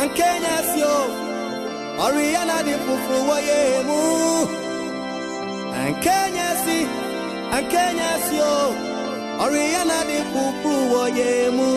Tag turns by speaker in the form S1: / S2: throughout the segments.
S1: Ankenyasio Oriana di fufu wayemu Ankenyasio Oriana di fufu wayemu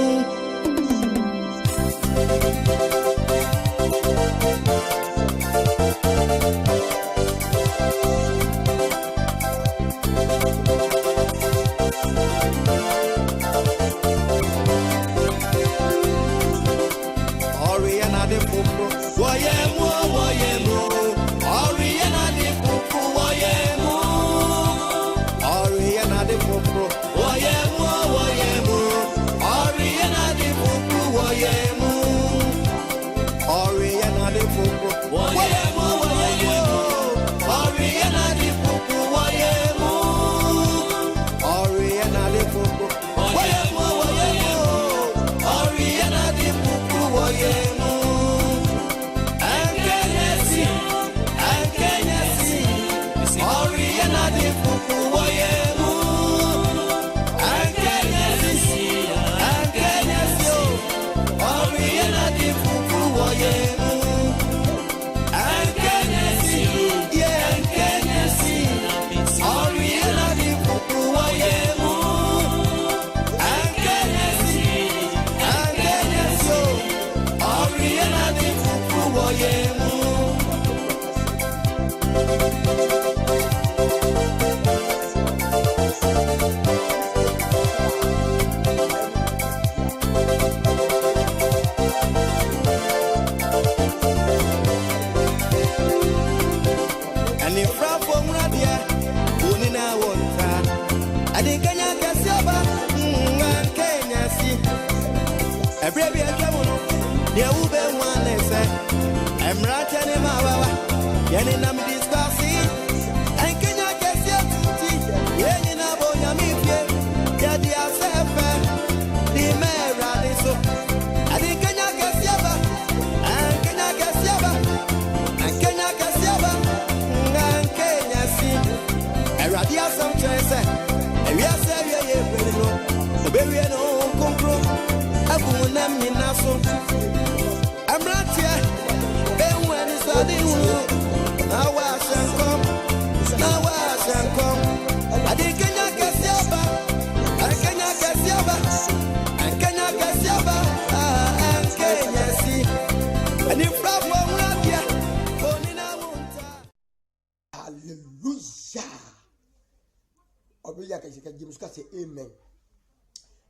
S2: Amen.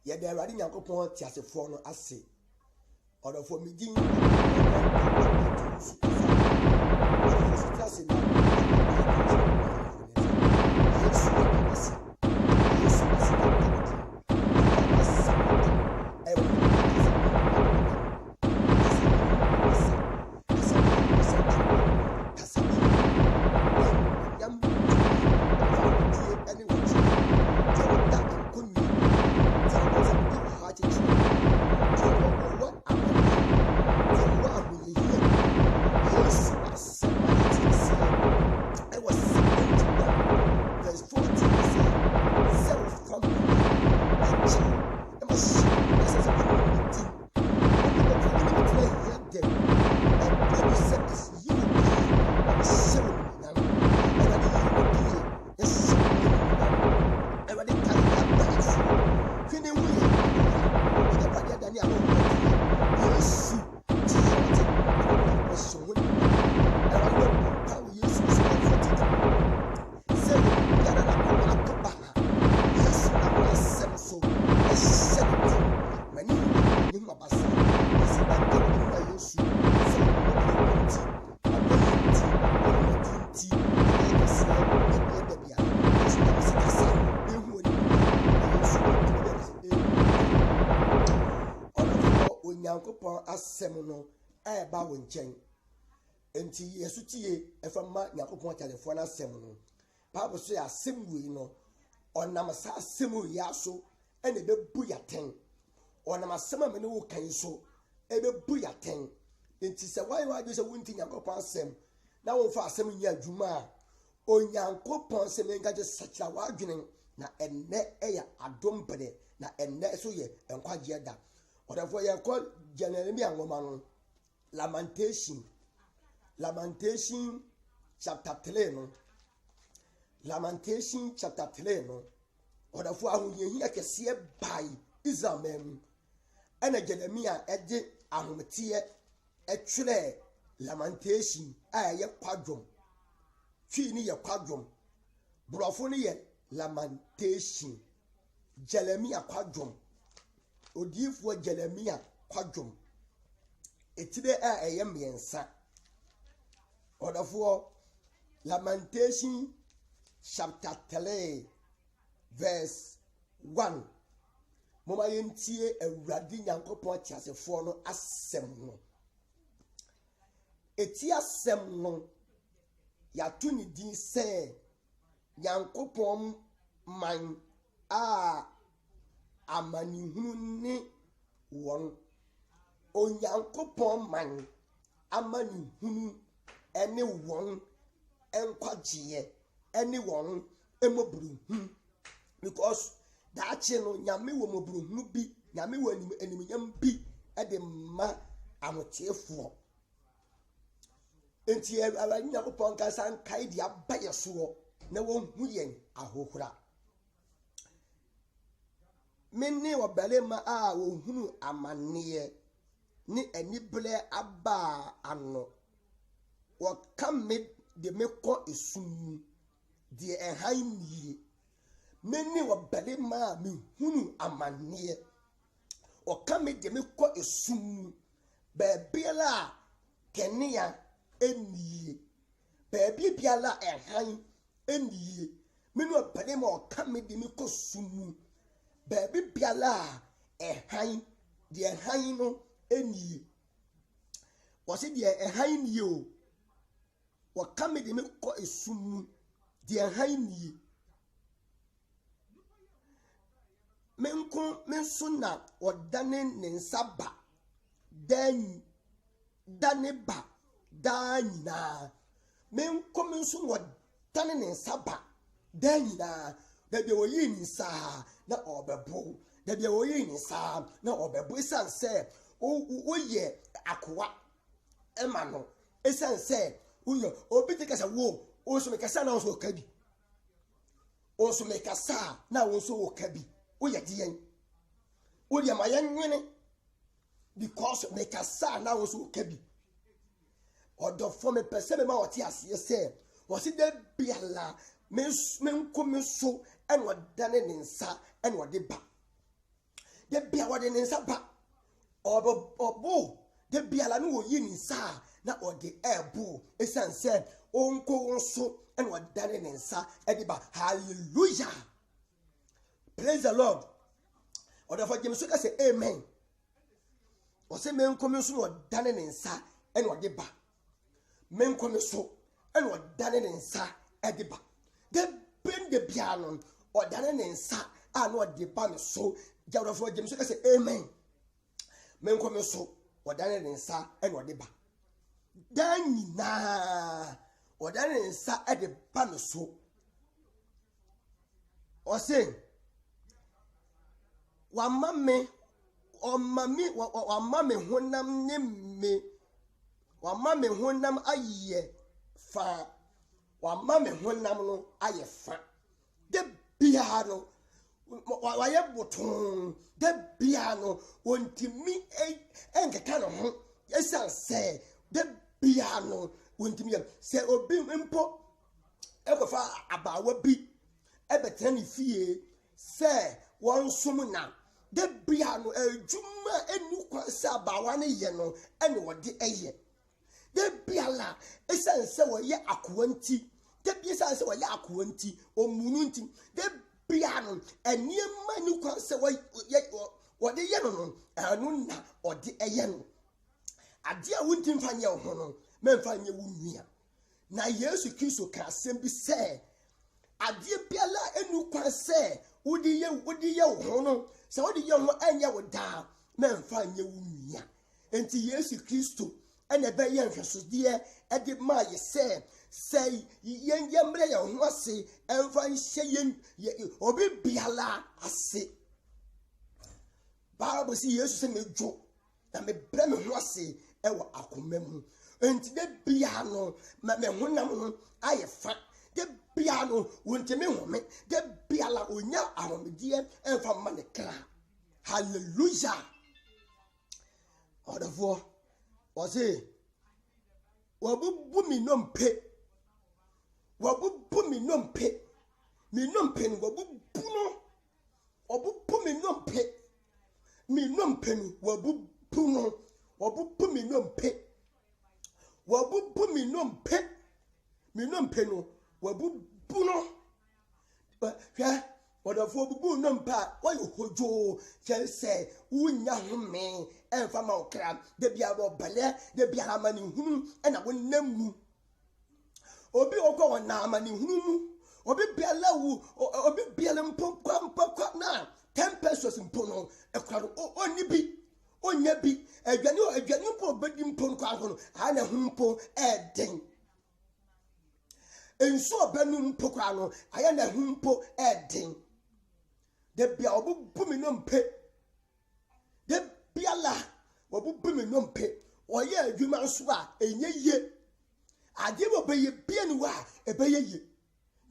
S2: Yet there are young upon Tias a phone as say, or for me, Semono, Bawin Chen. Enti Yesutie, if a man Yakupon telephone as Semono. Papa say a simu no, or Namasa Simu Yaso, and a buya ten. Or Namasama Menu can so, a buya ten. Enti say why you say winting Yakupon Sem. Now for 7 years Juma. O Yankopon Semenga just such a wagging, na and net air a dumpede, na and net so ye, and quite yada. therefore you call Jeremiah ngoma Lamentation chapter 3 no. Lamentation chapter 3 no. Therefore ahuyehia kese by Israel and Jeremiah ede ahometie etwere lamentation ye kwadwom twi ni ye kwadwom brofo ni ye lamentation Jeremiah kwadwom odifo Jeremiah kwadwom etide eye miensa therefore Lamentation chapter 3 verse 1 Mama yentie awurade nyankopon tiasefo no asem no eti asem no ya to ni din se nyankopon man a amanihunu ni won onyankopon man amanihunu ene won enkwagie ene won emoburu because that chino nyame wo moburu bi nyame wo animnyam bi ede ma amotiefo enti awani nyakopon ka san kai dia bayeso na won hu yen ahohura menni obalema a wo hunu amane ni anible aba ano wo kamme de mekọ esum de ehan nie menni obalema me hunu amane wo kamme de mekọ esum bebiala kenia enie bebi biala ehan enie menni obalema wo kamme de mekọ sum bebi biala ehan de ehan no enie wo se de ehan nie o wakame de me ko esum de hannie menso na odane ne nsaba dane ba danyina menko menso odane ne nsaba danyina da be oyi ni sa na obebo da be oyi ni sa na obebo isanse o ye akowa ema no isanse uyo obi te kasa wo o so me kasa na o so kabi o so me kasa na o so o kabi o ye diyen o ye ma yenwene because me kasa na o so o kabi odo fo me pese me ma o ti ase se o si de biala me nko me so en o dane ne nsa en o de ba de bia wo de ne nsa ba obo de biala no o yi ni nsa na ode ebu esanse onko nso en wadane ne nsa ediba hallelujah praise the Lord oda for James ka say amen o se men komi so wadane ne nsa en ode ba men komi so en wadane ne nsa ediba de bring the piano odane ne nsa an ode ba me so oda for James ka say amen men komi so wadane ne nsa en ode ba danyina odane nsa ede ba no so o se wa mame honam ne me wa mame honam aye fa wa mame honam no aye fa de bia no wa ye boton de bia no ontimi enkeka no ho esan se de biano wontimi se obi mpo ekofa abawa bi ebetani fie se won som na de biano adwuma enu kwase abawa ne ye no ene wode eye de biala esanse wo ye akwanti de bi esanse wo ye akwanti omunu nti de biano eniema ni kwase wode ye no anu na ode eye no ade a wuntim fanye ho no memfanye wunua na Yesu Kristo ka asem bi se ade biala enu kwan se wodi ye ho no se wodi ye ho anya woda memfanye wunua enti Yesu Kristo ene be ye nhwesode ede ma ye se yen yemre ye ho ase emfa nhye yen obi biala ase Bible say yesu se medwo na me bre me ho ase e wo akoma mu enti de bia no me honam ho aye fa de bia no wontemi home de bia la onya ahomedie emfa ma ne kra hallelujah odafo o say wabubu mi nompe wabubu mi nompe mi nompe no wabubu no obubu mi nompe mi nompe no wabubu no wabubu mi nompe wabubu mi nompe no wabubu no hwa odafo bubu nompa wa yohojo che se unya home emfa ma okra de bia bo bele de bia amani hunu na wonnam mu obi okọ wona amani hunu mu obi biala wu obi biala mpo na 10 pesos mpo no ekra oni bi onya bi adwane mpo bedi mpo no kwa no ha na hu mpo eden enso obanu mpo kwa no aya na hu mpo eden de bia obubu mi nompe de biala obubu mi nompe oye adwuma nso a enye ye ade bo be ye bia ni wa e be ye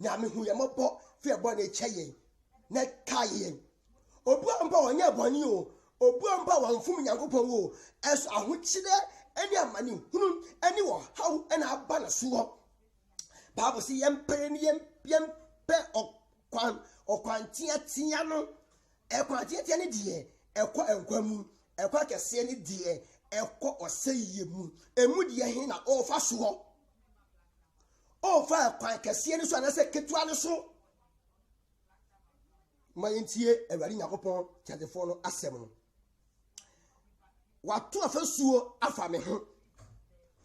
S2: na me hu ye mobo fe bo na eche na kaye obu ampa onye boni o obu ampa wanfum nyankopon o eso ahochire ani amani hunu ani wo haw na aba na so Bible say yempere ni yempe okwan tia no ekwan tia ne de ekwa enkwam ekwa kese ne de ekwa oseye mu emu de he na ofa so ofa ekwan kese ne so na se ketua ne so mayentie ewari nyakopon tiadefo no asem no watu afasuo afa me ho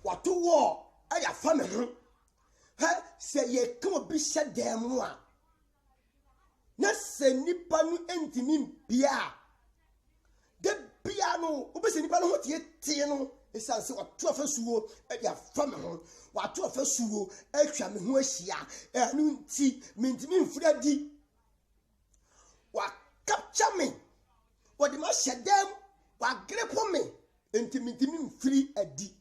S2: watu wo aya fa me ho ha se ye ko bi shedem a na se nipa no entimi bia de bia no obese nipa no ho tie no esan se watu afasuo aya fa me ho watu afasuo atwa me ho ahia anu nti mentimi mfuradi wa capture me what the most them wa grip me intimidating mfiri adi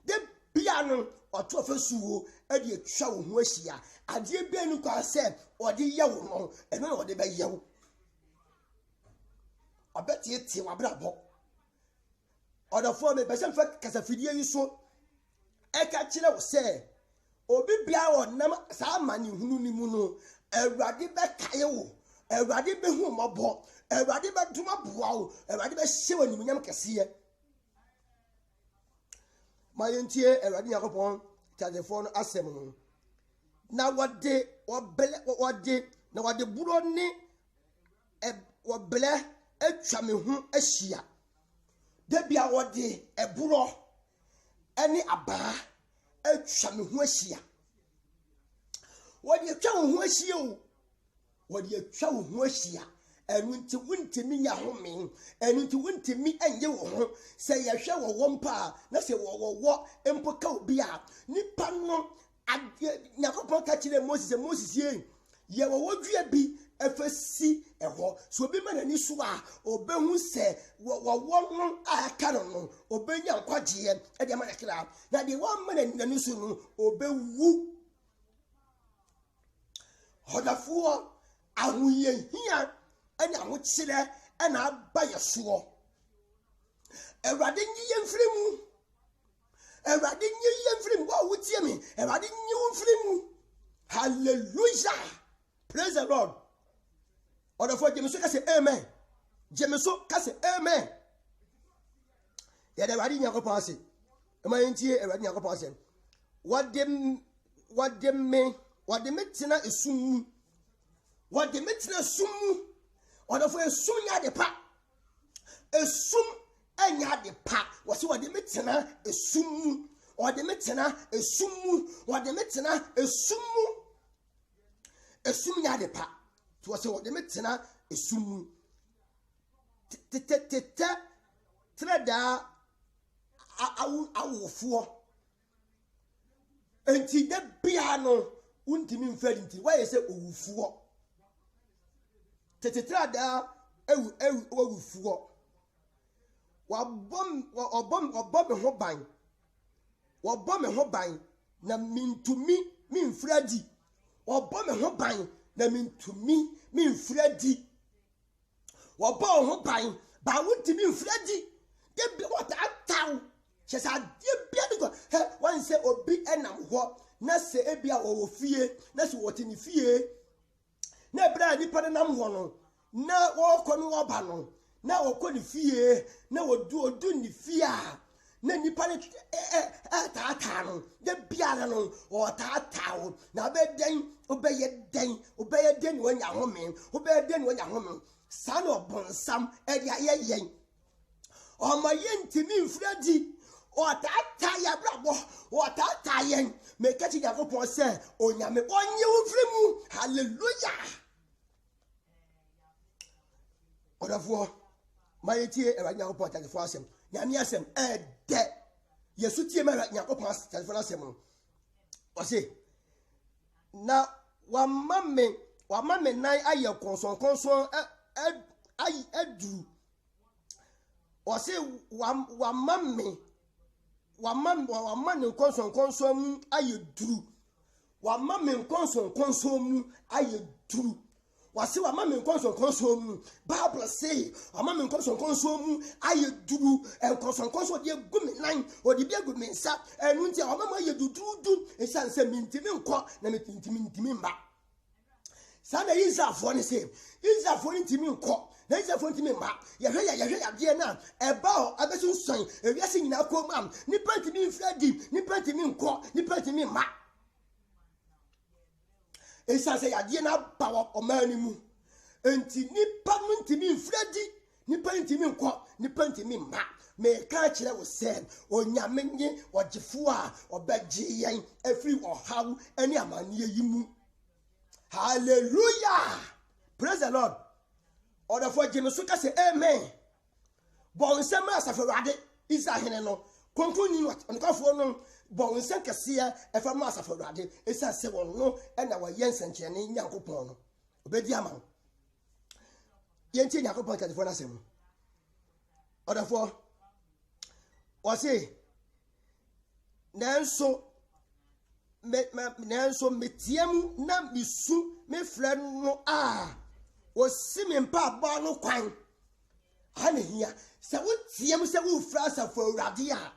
S2: de bia no oto afasuo e de atwa wo ho ahia ade bia nu kwa se ode ye wo no eno na ode be ye wo obeti tie wa brabo odafo me be se fa kasafidie yi so e ka kire wo se obi bia wo nam sa mani hunu ni mu no awurade be kaye wo Ewade be hu mabo ewade be duma boa o ewade be hye wani munyam kese mayentie ewade yakopon tadefo no asem no na wade na wade buro ne wobele atwa me hu ahia de bia wade eburo ene aba atwa me hu ahia wade atwa hu ahia o wadi atwa wo ho ahia enu nti wontemi nya home enu nti wontemi anye wo ho se ye hwe wo wompa na se wo empoka obi a nipa no nyakopon ka kire Moses ye wo dua bi efasi eho so obi ma nani so a obehu se wo no aka no obenya nkwaje e de ma nakira na de wo ma nani so no obewu hodafuo ahuye hia anya ho kire na aba yeso ewrade nyi mfirimu wo wutie me ewrade nyi mfirimu hallelujah praise the Lord order for jemeso ka say amen ya de ewrade nya ko pa ase emantie ewrade nya ko pa ase wade me tina esum wade me tina sum order for esum nya de pa esum anya de pa wose wade me tina esum wade me tina esum wade me tina esum nya de pa to wose wade me tina esum trada awofo enti de bia no untimi mfadi nti why say owufuo tetetrada awufuo wabom me ho ban wabom me ho ban na mintumi minfradi wabom me ho ban na mintumi minfradi wabom ho ban ba wuntimi minfradi de what ataw chesa de bia go he wan say obi enam ho na se ebia wo fie na se wote ni fie na bra ni pa nam ho no na wo kɔ no oba no na wo kɔ ni fie na odu ni fie a na nipa ne ta no de bia no o ta na be den obeye den wanya home obeye den wanya home san obonsam e dia yen o ma yentimi mfradi o ta ya brabo o ta yen me kachi yakopon se onyame onye wofremu hallelujah odafo mayetie e wanya yakopon telefon asem nyame asem de yesu tie me yakopon telefon asem no o se na wa mamme nan aye konson adu o se wa mamme konson mu aye duru wa mamme konson mu aye duru wase wa mamme konson mu bible say wa mamme konson mu aye duru konson de gumi nan o de bia gumi nsa enu ntia wa mamme aye dudu esanse mintimi nkɔ na mintimi mba sana Israelfo ne say Israelfo ntimi nkɔ na Israelfo ntimi mba yehwe ya de na eba ho abesu nsan ewiase nyina komam ni pantimi mfradi ni pantimi nkɔ ni pantimi mba esanse ya de na ba omani mu enti nipa ntimi mfradi ni pantimi nkɔ ni pantimi mba me ka kire wo se onyame nye ogifo a obagye yen afiri ohaw ani amane yimu hallelujah praise the Lord order for Jimmy Suka say amen bon nsem asafurade isahene no konkoni onukafo no bon nsem kese efa ma asafurade esa se won no na wa yensenche ne nyankopon no obedi ama yenti nyankopon telefon na sem order for wase nanso metiam na misu me frɛ no osi me mpa ba no kwan ane hia sɛ wotiam sɛ wo fra asafo awurade a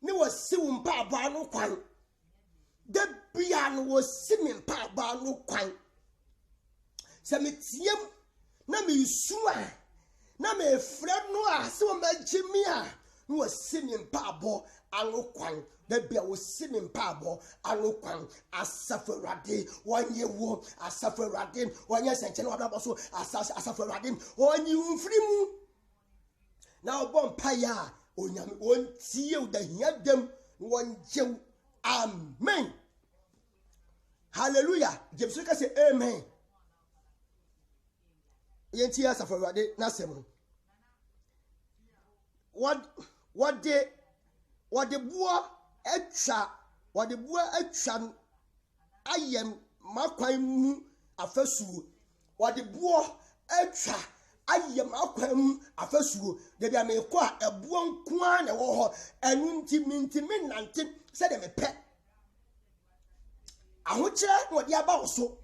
S2: ne wosi wo mpa ba no kwan de bia no wosi me mpa ba no kwan sɛ metiam na misu na me frɛ no sɛ wo magimi a ne wosi me mpa bo anu kwan da bia wo simi mpabo anu kwan asafurade wanye wo asafurade wanye senche na wababo so asafurade wanye mfrimu na obon paya onyame ontie u da hiadem wonje amen hallelujah jebsu ka say amen yenti asafurade na sem what de bua atwa ayem makwan mu afasuo wade bua atwa ayem akwan mu afasuo de bia me ko a ebuo nko a na wo ho enu ntimi nante se de me pe ahokyere wode aba wo so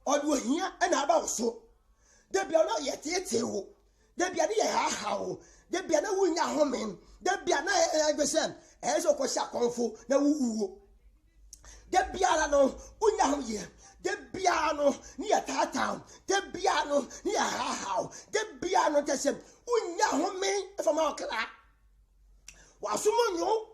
S2: ode ohia na aba wo so de bia no yetete wo de bia ne ye ha wo de bia na wunya homen de bia na egbesen eso ko sha konfo na wuwo de bia no unya ho ye de bia no ni ya tata de bia no ni ya ha de bia no tesem unya homen e fama okra wa sumonyo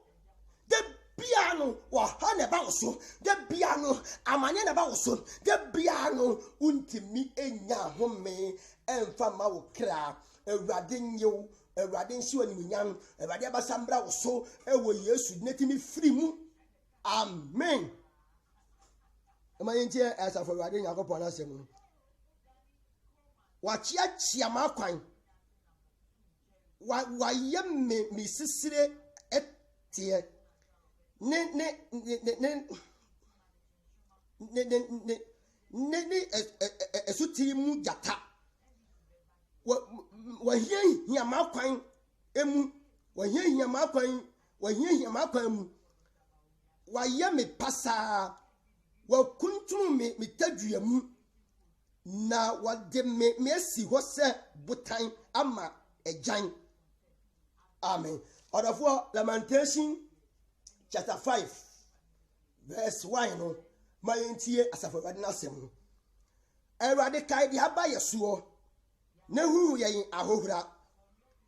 S2: de bia no wa ha ne ba so de bia no amanye ne ba so de bia no untimi enya homen emfama okra ewrade nyew ewrade nsiwa ni nyam ewrade abasambra wo so ewo Yesu netimi free mu amen amayentie asa for ewrade nyakopon na asem wa chia makwan wa yem me sisire etie ne esutiri mu jata wa hia makwan emu wahia makwan mu waye me pasa wakuntum me tadua mu na wade me asi ho se butan ama agyan. Amen. Order for Lamentation chapter 5 verse 1 no mayentie asafo na asem. Erade kai di aba yeso na hu yen ahohura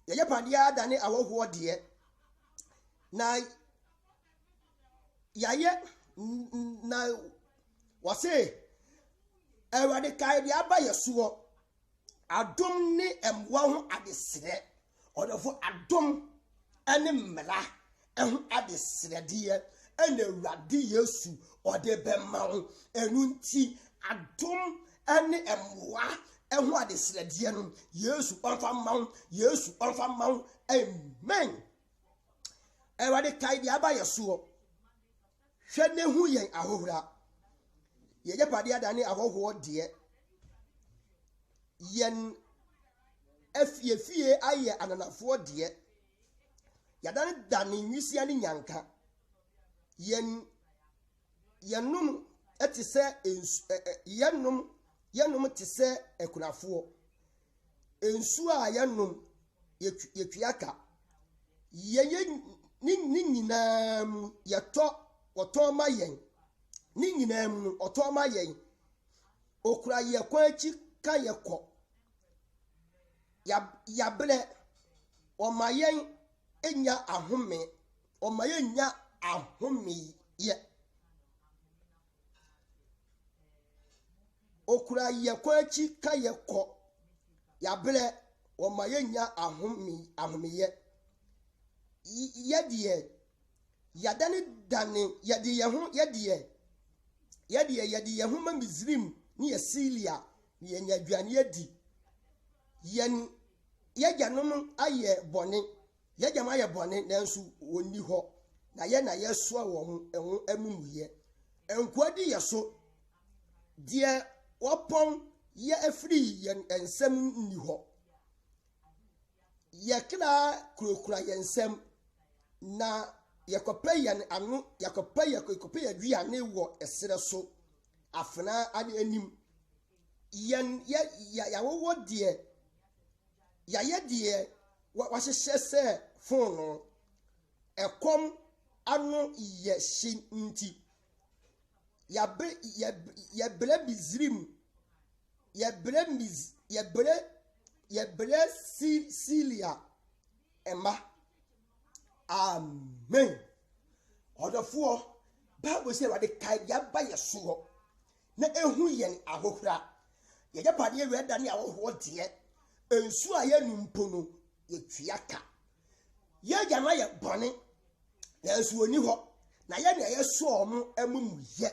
S2: ye pade adane awoho de na yaye na wase erade kai di aba yeso adom ni emwa ho adesre odofo adom ene mmela ehu adesre de ene awurade Yesu ode bema ho enu nti adom ene emwa ehu adesre de no Yesu onfa mawo Yesu onfa mawo. Amen. Erade kai di aba yeso hwe ne hu yen ahohura ye pade adane ahoho de yen efie aye ananafo de yadane dane nwisia ne nyanka yenum etise yenum tise ekunafo ensu a yenum yetwiaka yeye ni nyinam yeto otoma yen ni nyinam otoma yen okura ye kwachi ka yekọ ya ble omayen enya ahome omayen nya ahome ye okura ye kwachi ka yekọ ya ble omayen nya ahome ye de yadane dane yade ye ho ma Misrim ni Asilia ni enya aduane adi yen yajanom aye bone yajam aye bone nansu woni ho na ye na yeso wo ho amumuye enkwadi yeso die wopon ye afri yen ensem ni ho ye kra kurokura yensem na yakopayan anu yakopaya duane wo esere so afena ade anim yen ya wo de ya de wa hyehyɛ sɛ phone ekom anu ye shi nti ya bre Misrim ya bre Silia ema. Amen. Odofo Bible say wade kai ya ba yeso na ehu yen ahohura ye japade ye weda ne ahoho de ensu a ye numpo no ye tuaka ye jama ye bone na ensu oni ho na ye na ye so omo amumuye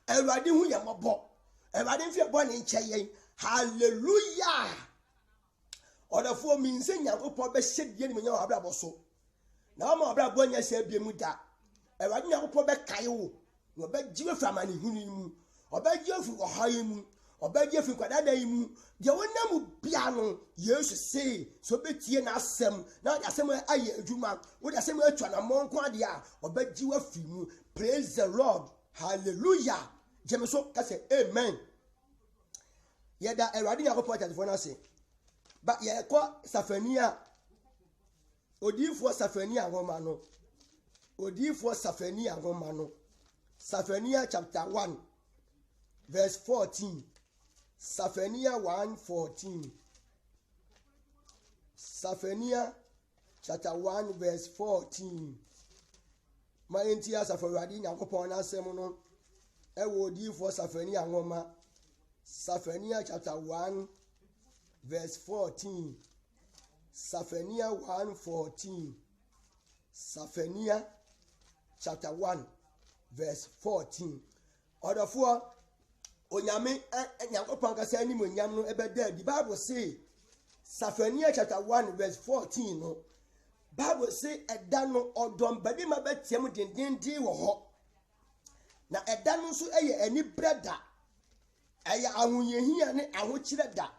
S2: Awurade hu ye mobo Awurade mfie bone nche yen. Hallelujah. Odofo mi nse Nyankopɔ be hyedie ni menya abrabɔ so na ma abrabɔ nya se abiemu da Awurade Nyankopɔ be kae wo no be jiwe framani hunu mu obagie fu ohaye mu obagie fu kwadada yi mu de wonam bia no Yesu say so betie na asem na asem aye adwuma wo de asem atwa na monko ade a obagie fi mu. Praise the Lord. Hallelujah. Jemeso ka say amen. Yeda Awurade Nyankopɔ tadefo na say ba ye ko Safania odifo Safania ngoma no odifo Safania ngoma no Safania chapter 1 verse 14. Safania 1:14. Safania chapter 1 verse 14. Ma entia Safawadi Nyankopon na asem no e wo odifo Safania ngoma Safania chapter 1 verse 14. Safania 1:14. Safania chapter 1 verse 14. Odofo onyame Nyankopon ka say anim onyam no ebeda di Bible say Safania chapter 1 verse 14 no Bible say eda no odom badi ma betiam dendenden wo ho na eda no so eye ani breda eye ahonyehia ne ahokyire da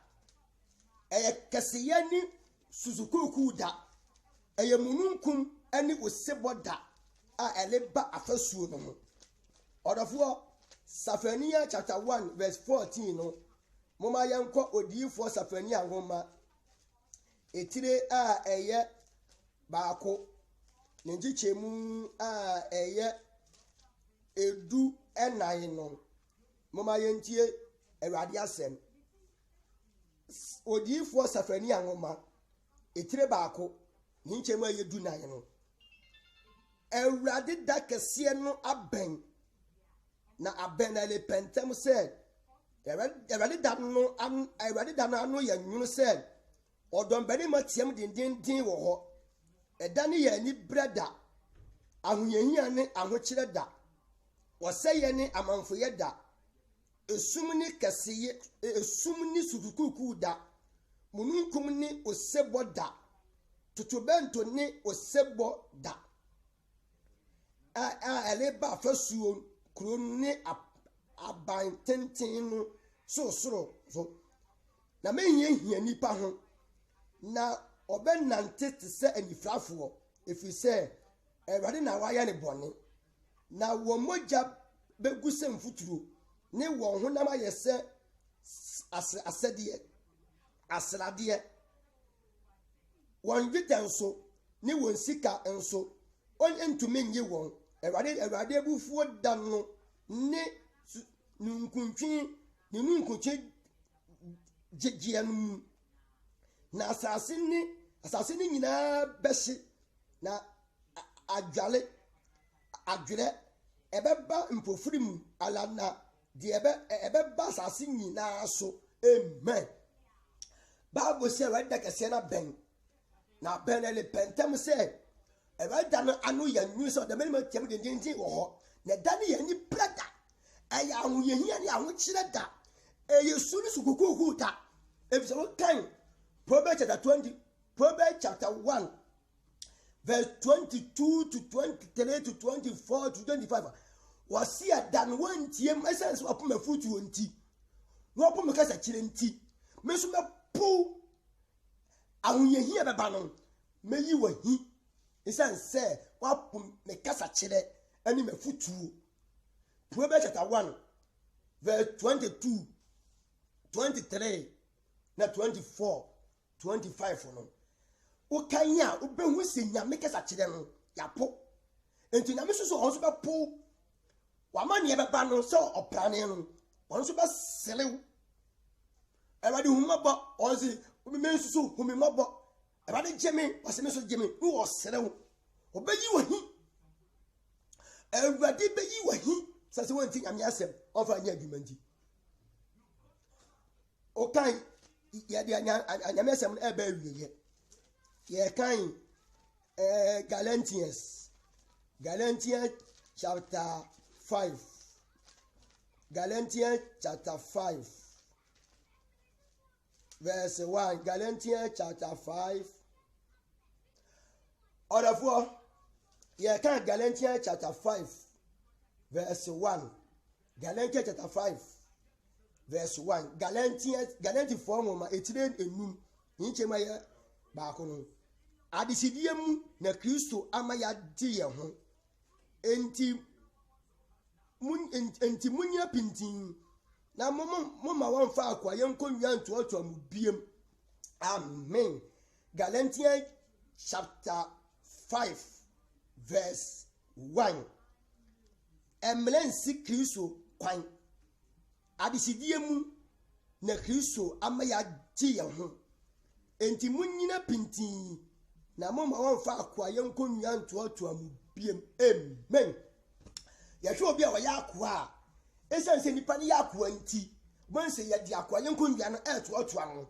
S2: eye keseye ni suzukuku da eye mununkum ani oseboda a eleba afasuo no ho odofo Safania chapter 1 verse 14 no moma yenko odiyifo Safania ngoma etire a eye baako nenjichemu a eye edu enan no moma yentie Awurade asem odiyifo Safania ngoma etire baako nenjichemu a edu nan no Awurade da kese no aben na abenale pentem said Awurade da no anu ya nwunu said odon bani matiem dindindin wo ho eda ne ya ni brada ahoyehia ne ahokyere da woseye ne amanfoye da esum ni keseye esum ni sukukuku da mununkum ni osebo da tutubento ni osebo da eleba fasuo kuro ni aban tenten no so na menye nipa ho na obenante te se anifrafo efise Awurade na waya ne bone na wo moja beguse mfuturo ne wo ho na mayese asrade won gitenso ne won sika enso on entumi nye won Awurade abufuo da no ne nunkuntwi jeje no na asase ni nyina beshi na adwere ebeba mpofirimu alana de ebeba asase nyina so amen Bible say Awurade kese na ben ele pentem say Awurade no anu ya nyu so de mema tiam dindindin wo ho na da ne ya ni brada aya ahoyehia ne ahokyere da yesu ni sukukuku da ebiso kan Proverbs chapter 1 verse 22 to 23 to 24 to 25 wasi adan wantiem essence wa poma futu onti no poma kasa kire nti meso me pu ahoyehia beba no meyi wahi essence wa pom me kasa kire ani me futu Proverbs chapter 1 verse 22 23 na 24 25 no ukanya ubehu se nyame kesa kire no yapo enti nyame so onso be po wamane beba no so oprane no onso be selew Awurade humaba onsi mensusu humimaba Awurade jeme waseme so jeme no wo selew obeyi wahi Awurade beyi wahi sase wonti nyame asem ofa anya adwumanti okan ya de anyame asem no eba wiye ye kan Galatians chapter 5 Galatians chapter 5 verse 1 Galatians chapter 5 order for ye kan Galatians chapter 5 verse 1 Galatians chapter 5 verse 1 Galatians 4 moma etire enum nchema ya baako no adesidie mu na Kristo amaya di ye ho enti munya pintin na moma wonfa akwa yenkonwa ntoto mu biem amen Galatians chapter 5 verse 1 emlensi Kristo kwan adesidie mu na Kristo amaya di ye ho enti munyina pintin na moma wonfa akwa yenkonwa ntoto mu biem amen yahwe obi a waya akwa esense nipa ne yakwa nti bonse ye di akwa yenkonwa no etoto ano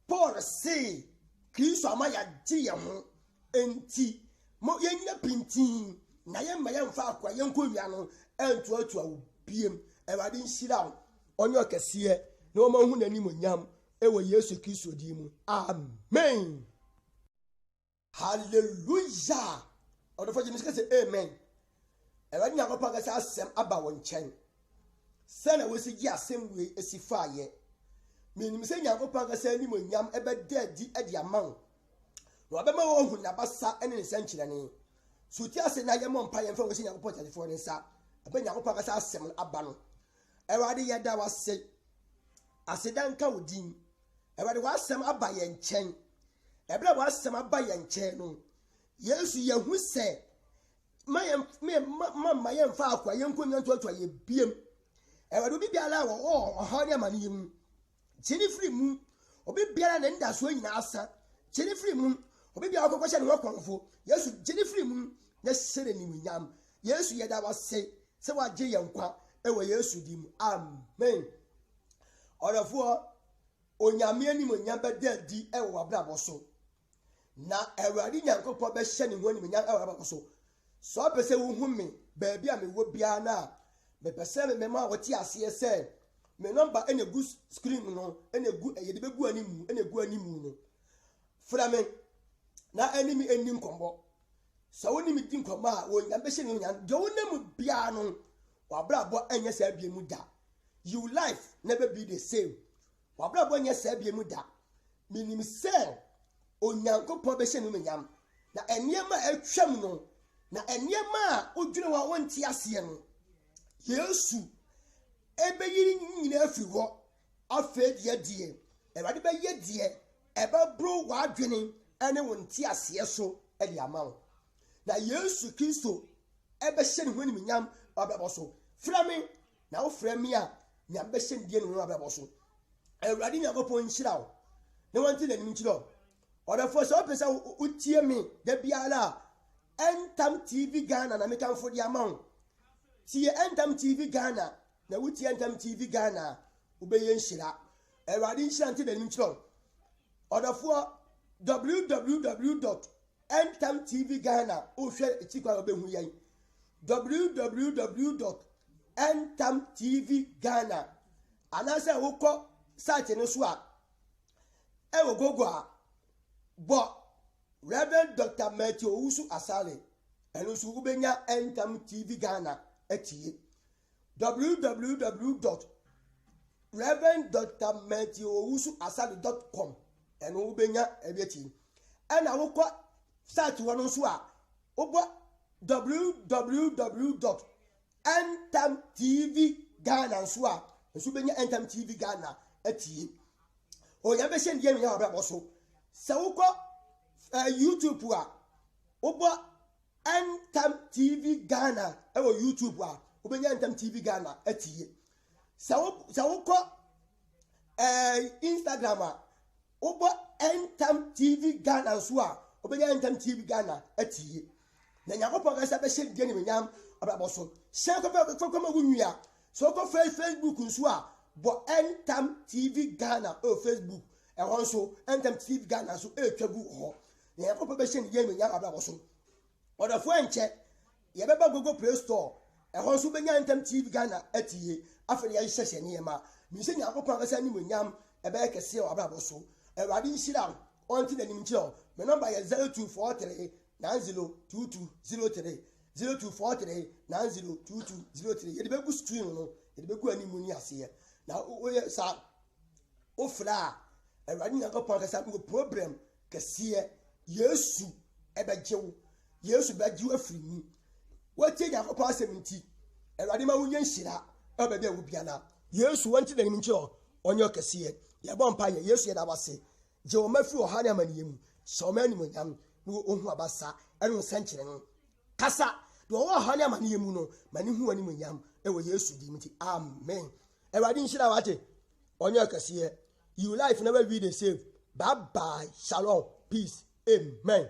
S2: Paul say Kristo amaya di ye ho enti mo yenya pintin na ye ma ye mfa akwa yenkonwa no etoto biem Awurade nhira onye okese na o ma hu nani monyam ewo Yesu Kristo di mu amen hallelujah odofo jimi say amen Awurade nya kopa ga asem aba won chen se na wosi gi asem we esifaye minim se nya kopa ga sa ni monyam ebe dadi adi amang no abema wo hu na basa ene ne sankyerane so ti ase na yemo mpa yemfa wo sinya kopɔ telefone ne sa abenya kopɔ kasa asem aba no ewade yeda wase asedanka odin ewade wasem aba ye nkyɛn ebra wasem aba ye nkyɛn no Yesu yehu se ma yemfa akwa yenkonya ntoto ye biem ewade obi biara wo ɔhɔ amane yim kyini firi mu obi biara na nda so nyina asa kyini firi mu obi biara kokɔhyɛ ne wakonfo Yesu kyini firi mu na sere ni munyam Yesu yeda wase se wagye yenkwa ewe Yesu dim amen orafo onyame ani munyam beda di ewe wabrabo so na ewari nyankopɔ be hye ne ho ni munyam ewe wabrabo so pese wo hu me baabi a me wo bia na me pese me ma woti ase ese me number ene gu screen no ene gu ye de be gu animu ene gu animu no fra me na enimi enim kombo so woni mi din komba wo nyam be hye ne nyam de wonam bia no wabrabo enye sa bia mu da you life never be the same wabrabo enye sa bia mu da minim se onyankopɔ be hye ne nyam na eniema atwam no na eniema a odwene wa wonti ase no Yesu ebe yiri nyina afi ho afa die ewade be ye die ebe bro wa adwene ene wonti ase so e di amawo na Yesu Kristo ebe hye ne ho ni nyam ababo so fra me na wo fra me a nyam be hye die ne ho ababo so ewade nyakopɔ nhyira wo ne wonti na nim nkyiro odafo so pesa utie me da biara Entam TV Ghana na mekanfo di amawo tie Entam TV Ghana na wutie Entam TV Ghana ubeye nhyira ewade nhyira nti da nim nkyiro odafo www.entamtvghana ohwe etikwa obehu yan www.entamtvghana anasa wokɔ site no so a ewo gogo a bo Reverend Dr. Matthew Owusu Asale enu so ubenya Entam TV Ghana etie www.reverend.matthewowusuasale.com enu ubenya ebieti ena wokɔ site wono so a obo www.entamtvghana so a esu benya Entam TV Ghana etie o ya be hye ndie nya obrabo so se wokɔ YouTube a obo Entam TV Ghana ewo YouTube a obenya Entam TV Ghana etie se wokɔ Instagram a obo Entam TV Ghana so a obenya Entam TV Ghana etie na nyakopɔ ka sa be hye die ne nyam abrabo so hye ko ma wunua so ko Facebook nso a bo Entam TV Ghana o Facebook e won so Entam TV Ghana so etwagu ho na yakopɔ be hye die ne nyam abrabo so odafo enche ye beba Google Play Store e won so benya Entam TV Ghana etie afere ya hyehye ne yema mi se nyakopɔ ka sa ni nyam e be kese o abrabo so ewade nhyira onti na nim nkyiro me number ye 0243 902203 0243 902203 ye de be gu stream no ye de be gu animu ni ase na oye sa ofra ewade nyakopɔ ka sa go problem kese Yesu ebejewo Yesu bejewo afiri mu wotie nyakopɔ asem nti ewade ma wunye nhyira obebe awu biana Yesu wanti na nim nkyiro onye kese ye bo mpa ye Yesu ye da wase je o mafi o ha ne amaniye mu so ma ni mo nyam no ohu abasa enu nsankyere no kasa do o ha ne amaniye mu no mani hu ani mo nyam e wo Yesu di mti amen ewade nhyira wate onye kese you life never be the same bye bye shalom peace amen